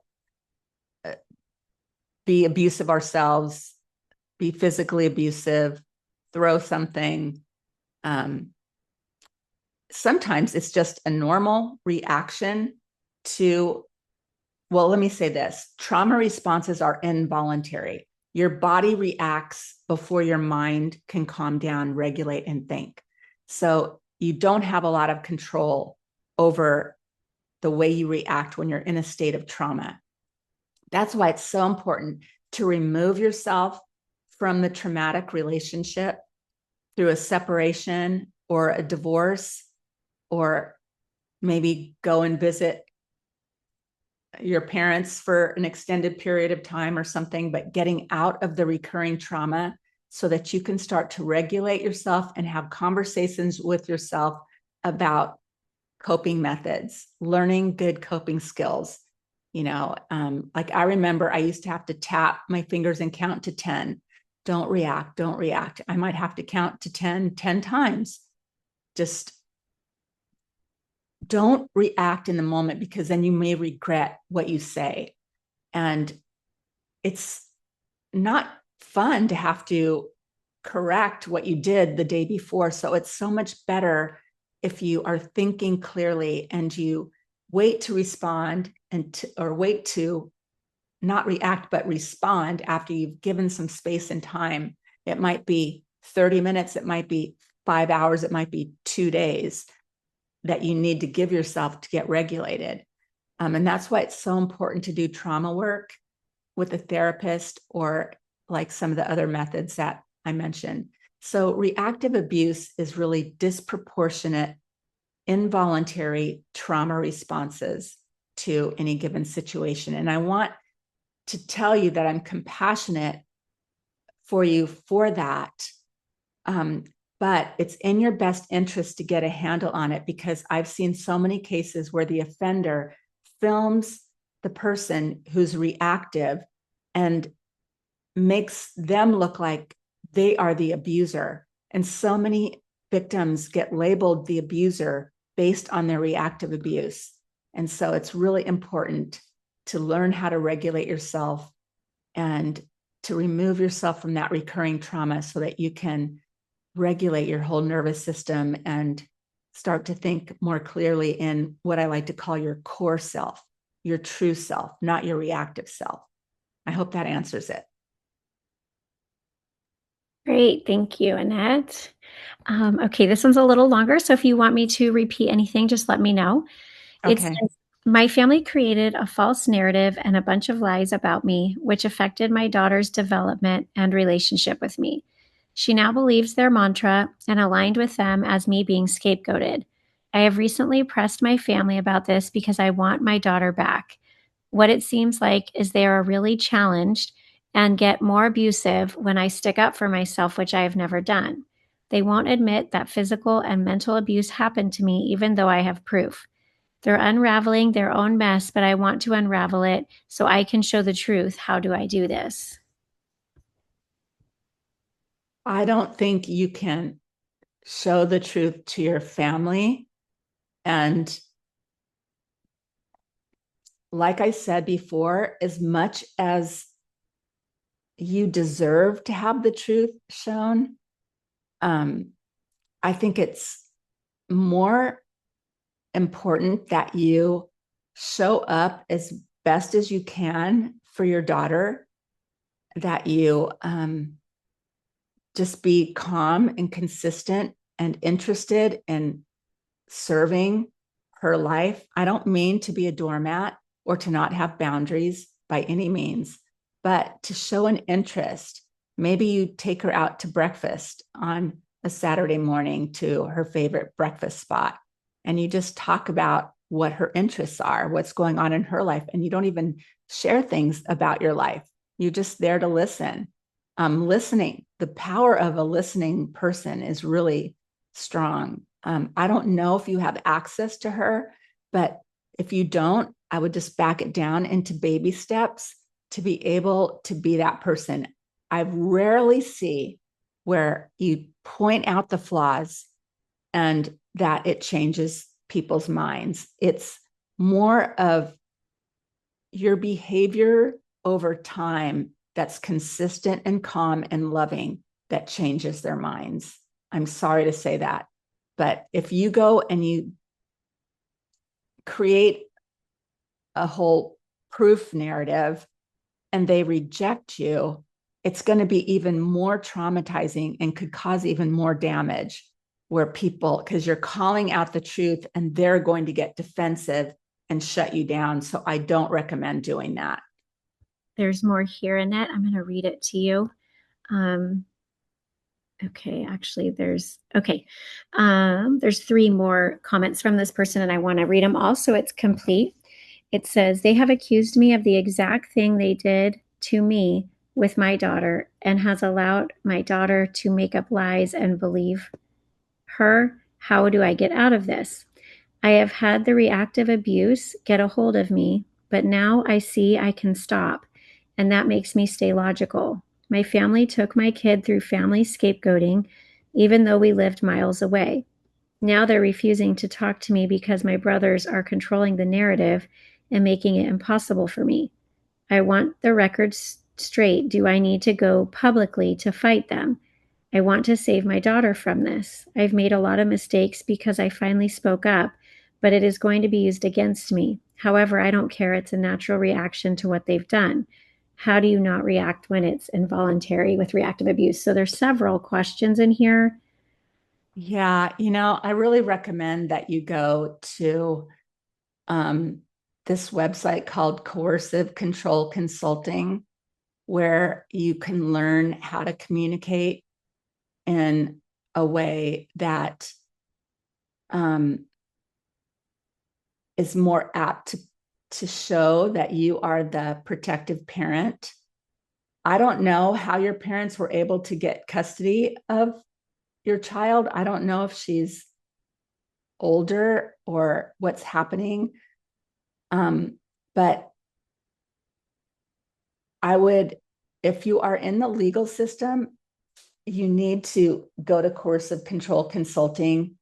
be abusive ourselves, be physically abusive, throw something. Sometimes it's just a normal reaction to, well, let me say this. Trauma responses are involuntary. Your body reacts before your mind can calm down, regulate, and think. So you don't have a lot of control over the way you react when you're in a state of trauma. That's why it's so important to remove yourself from the traumatic relationship through a separation or a divorce, or maybe go and visit your parents for an extended period of time or something, but getting out of the recurring trauma so that you can start to regulate yourself and have conversations with yourself about coping methods, learning good coping skills. Like I remember I used to have to tap my fingers and count to 10. Don't react, don't react. I might have to count to 10 times. Just don't react in the moment, because then you may regret what you say. And it's not fun to have to correct what you did the day before. So it's so much better if you are thinking clearly and you wait to respond or wait to not react, but respond after you've given some space and time. It might be 30 minutes, it might be 5 hours, it might be 2 days that you need to give yourself to get regulated. And that's why it's so important to do trauma work with a therapist, or like some of the other methods that I mentioned. So reactive abuse is really disproportionate, involuntary trauma responses to any given situation. And I want to tell you that I'm compassionate for you for that. But it's in your best interest to get a handle on it, because I've seen so many cases where the offender films the person who's reactive and makes them look like they are the abuser. And so many victims get labeled the abuser based on their reactive abuse. And so it's really important to learn how to regulate yourself and to remove yourself from that recurring trauma so that you can regulate your whole nervous system and start to think more clearly in what I like to call your core self, your true self, not your reactive self. I hope that answers it. Great. Thank you, Annette. Okay, this one's a little longer, so if you want me to repeat anything, just let me know. It Okay. says, my family created a false narrative and a bunch of lies about me, which affected my daughter's development and relationship with me. She now believes their mantra and aligned with them as me being scapegoated. I have recently pressed my family about this because I want my daughter back. What it seems like is they are really challenged and get more abusive when I stick up for myself, which I have never done. They won't admit that physical and mental abuse happened to me, even though I have proof. They're unraveling their own mess, but I want to unravel it so I can show the truth. How do I do this? I don't think you can show the truth to your family. And like I said before, as much as you deserve to have the truth shown, I think it's more important that you show up as best as you can for your daughter, that you just be calm and consistent and interested in serving her life. I don't mean to be a doormat or to not have boundaries by any means. but to show an interest, maybe you take her out to breakfast on a Saturday morning to her favorite breakfast spot, and you just talk about what her interests are, what's going on in her life, and you don't even share things about your life. You're just there to listen. Listening, the power of a listening person is really strong. I don't know if you have access to her, but if you don't, I would just back it down into baby steps to be able to be that person. I rarely see where you point out the flaws and that it changes people's minds. It's more of your behavior over time that's consistent and calm and loving that changes their minds. I'm sorry to say that. But if you go and you create a whole proof narrative and they reject you, it's going to be even more traumatizing and could cause even more damage where people, because you're calling out the truth and they're going to get defensive and shut you down. So I don't recommend doing that. There's more here, Annette. I'm going to read it to you. Okay, actually, there's 3 more comments from this person, and I want to read them all so it's complete. It says, they have accused me of the exact thing they did to me with my daughter and has allowed my daughter to make up lies and believe her. How do I get out of this? I have had the reactive abuse get a hold of me, but now I see I can stop, and that makes me stay logical. My family took my kid through family scapegoating, even though we lived miles away. Now they're refusing to talk to me because my brothers are controlling the narrative and making it impossible for me. I want the record straight. Do I need to go publicly to fight them? I want to save my daughter from this. I've made a lot of mistakes because I finally spoke up, but it is going to be used against me. However, I don't care. It's a natural reaction to what they've done. How do you not react when it's involuntary with reactive abuse? So there's several questions in here. Yeah, I really recommend that you go to um, this website called Coercive Control Consulting, where you can learn how to communicate in a way that um, is more apt to show that you are the protective parent. I don't know how your parents were able to get custody of your child. I don't know if she's older or what's happening. But I would, if you are in the legal system, you need to go to Coercive Control Consulting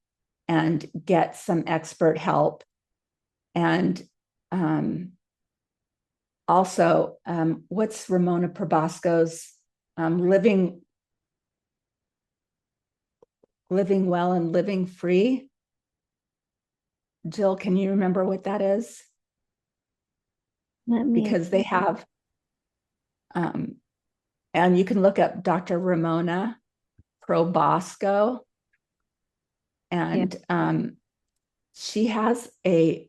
and get some expert help. And also, what's Ramona Probasco's living well and living free? Jill, can you remember what that is? Because they have, and you can look up Dr. Ramona Probasco, and she has a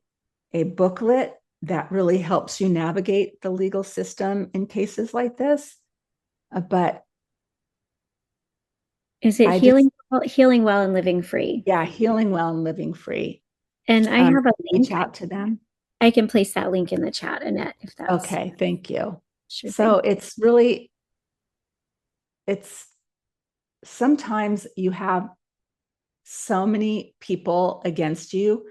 booklet that really helps you navigate the legal system in cases like this. But is it healing well and living free? Yeah, healing well and living free. And I have a link. Reach out to them. I can place that link in the chat, Annette, if that's okay. Thank you. Sure so thing. it's sometimes you have so many people against you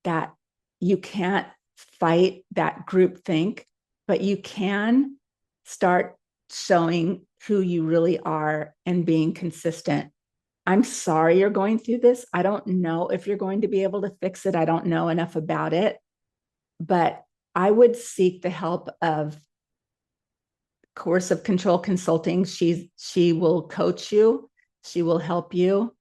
that you can't fight that group think, but you can start showing who you really are and being consistent. I'm sorry you're going through this. I don't know if you're going to be able to fix it. I don't know enough about it, but I would seek the help of Coercive Control Consulting. She will coach you. She will help you.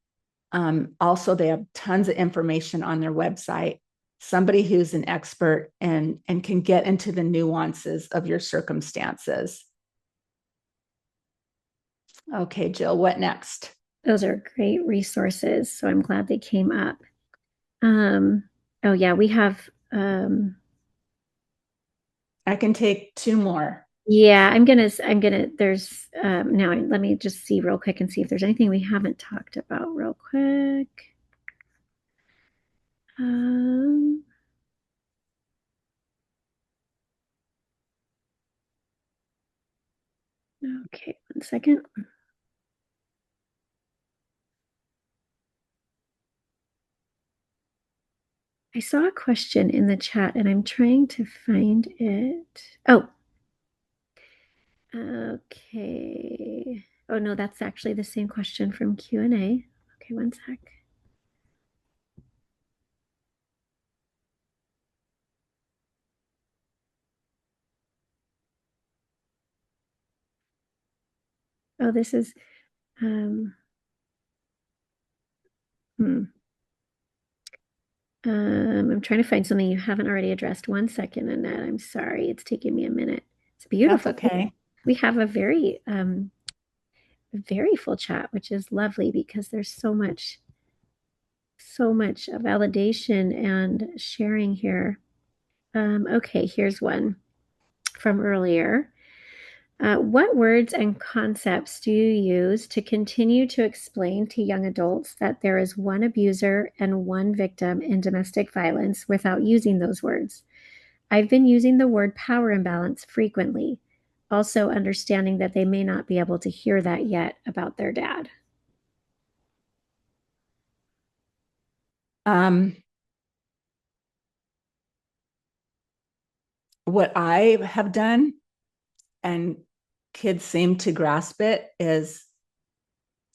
Also, they have tons of information on their website. Somebody who's an expert and can get into the nuances of your circumstances. Okay, Jill, what next? Those are great resources. So I'm glad they came up. Oh yeah, we have I can take 2 more. Yeah, there's, now let me just see real quick and see if there's anything we haven't talked about real quick. Um, okay, one second. I saw a question in the chat and I'm trying to find it. Oh, okay. Oh no, that's actually the same question from Q&A. Okay, one sec. Oh, this is, um, hmm. I'm trying to find something you haven't already addressed. One second, Annette. I'm sorry. It's taking me a minute. It's That's beautiful. okay. We have a very full chat, which is lovely because there's so much validation and sharing here. Okay, here's one from earlier. What words and concepts do you use to continue to explain to young adults that there is one abuser and one victim in domestic violence without using those words? I've been using the word power imbalance frequently, also understanding that they may not be able to hear that yet about their dad. Um, what I have done, and kids seem to grasp it, is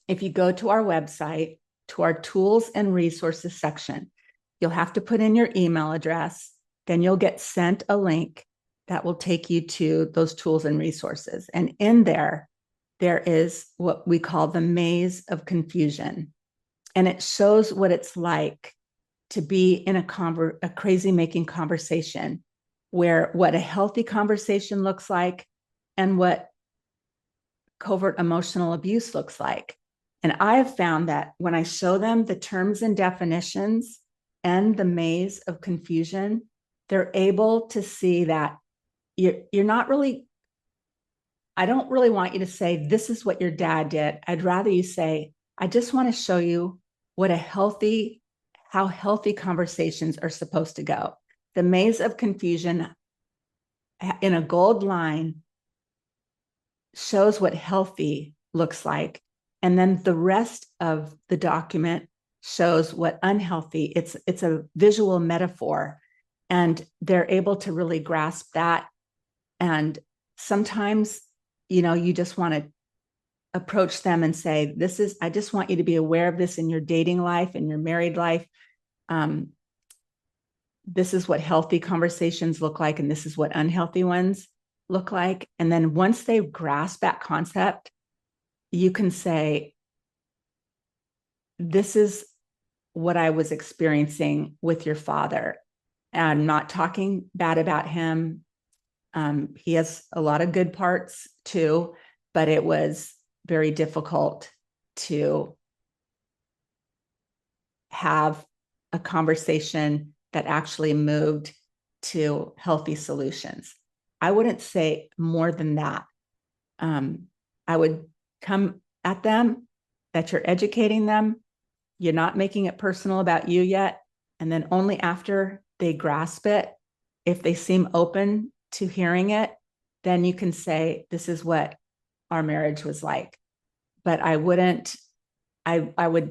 if you go to our website, to our tools and resources section, you'll have to put in your email address. Then you'll get sent a link that will take you to those tools and resources. And in there, there is what we call the maze of confusion. And it shows what it's like to be in a crazy making conversation, where what a healthy conversation looks like and what covert emotional abuse looks like. And I have found that when I show them the terms and definitions and the maze of confusion, they're able to see that you're not really, I don't really want you to say, this is what your dad did. I'd rather you say, I just want to show you what how healthy conversations are supposed to go. The maze of confusion in a gold line shows what healthy looks like. And then the rest of the document shows what unhealthy. It's a visual metaphor. And they're able to really grasp that. And sometimes, you just want to approach them and say, I just want you to be aware of this in your dating life, in your married life. Um, this is what healthy conversations look like, and this is what unhealthy ones look like. And then once they grasp that concept, you can say, this is what I was experiencing with your father. I'm not talking bad about him. He has a lot of good parts too, but it was very difficult to have a conversation that actually moved to healthy solutions. I wouldn't say more than that. I would come at them that you're educating them. You're not making it personal about you yet. And then only after they grasp it, if they seem open to hearing it, then you can say, this is what our marriage was like. But I would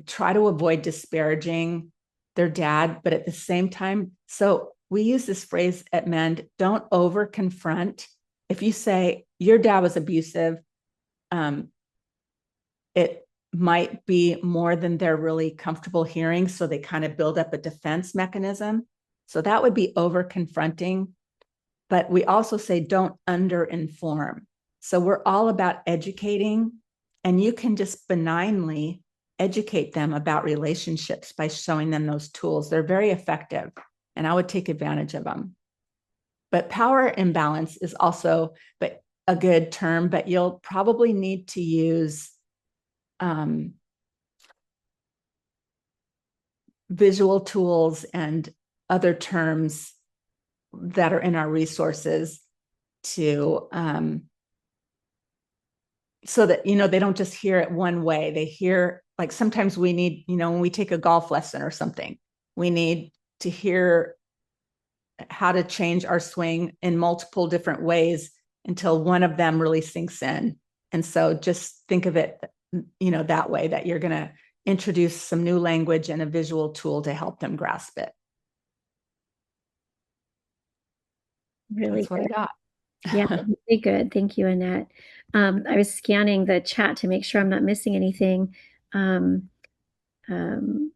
try to avoid disparaging their dad, but at the same time, so we use this phrase at Mend, don't over confront. If you say your dad was abusive, it might be more than they're really comfortable hearing. So they kind of build up a defense mechanism. So that would be over confronting. But we also say don't under inform. So we're all about educating, and you can just benignly educate them about relationships by showing them those tools. They're very effective, and I would take advantage of them. But power imbalance is also a good term, but you'll probably need to use visual tools and other terms that are in our resources to so that, they don't just hear it one way. They hear, like, sometimes we need, when we take a golf lesson or something, we need to hear how to change our swing in multiple different ways until one of them really sinks in. And so just think of it, that way, that you're going to introduce some new language and a visual tool to help them grasp it. Really That's what I good. got. Yeah, really good. Thank you, Annette. I was scanning the chat to make sure I'm not missing anything. Um, um,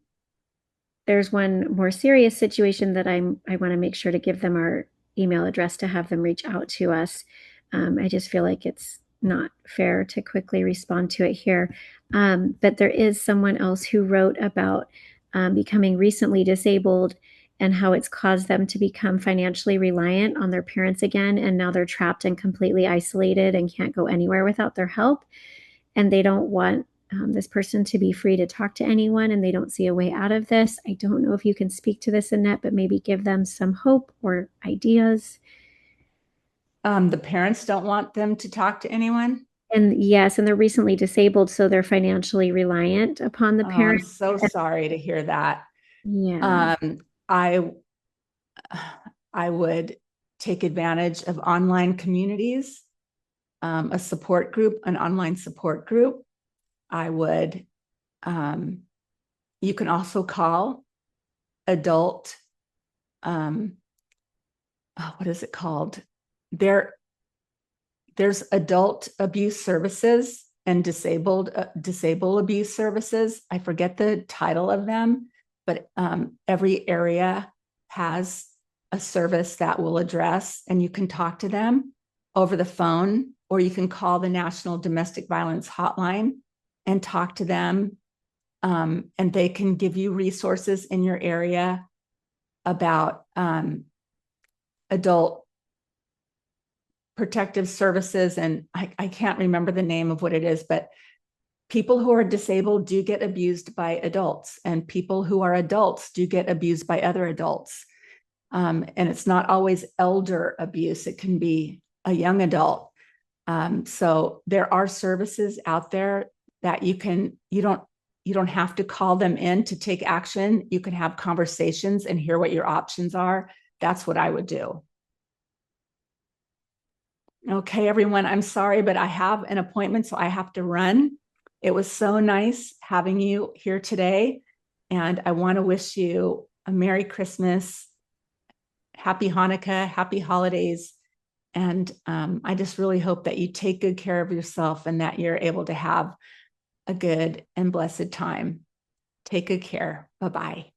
there's one more serious situation that I want to make sure to give them our email address to have them reach out to us. I just feel like it's not fair to quickly respond to it here. But there is someone else who wrote about becoming recently disabled and how it's caused them to become financially reliant on their parents again. And now they're trapped and completely isolated and can't go anywhere without their help. And they don't want this person to be free to talk to anyone, and they don't see a way out of this. I don't know if you can speak to this, Annette, but maybe give them some hope or ideas. The parents don't want them to talk to anyone. And yes, and they're recently disabled, so they're financially reliant upon the Oh, I'm parent. so sorry to hear that. Yeah. Um, I I would take advantage of online communities, a support group, an online support group. I would, you can also call adult, what is it called? There's adult abuse services and disabled abuse services. I forget the title of them, but every area has a service that will address, and you can talk to them over the phone, or you can call the National Domestic Violence Hotline and talk to them, and they can give you resources in your area about adult protective services. And I can't remember the name of what it is, but people who are disabled do get abused by adults, and people who are adults do get abused by other adults. And it's not always elder abuse. It can be a young adult. So there are services out there that you don't have to call them in to take action. You can have conversations and hear what your options are. That's what I would do. Okay, everyone, I'm sorry, but I have an appointment, so I have to run. It was so nice having you here today, and I want to wish you a Merry Christmas, Happy Hanukkah, Happy Holidays, and I just really hope that you take good care of yourself and that you're able to have a good and blessed time. Take good care. Bye-bye.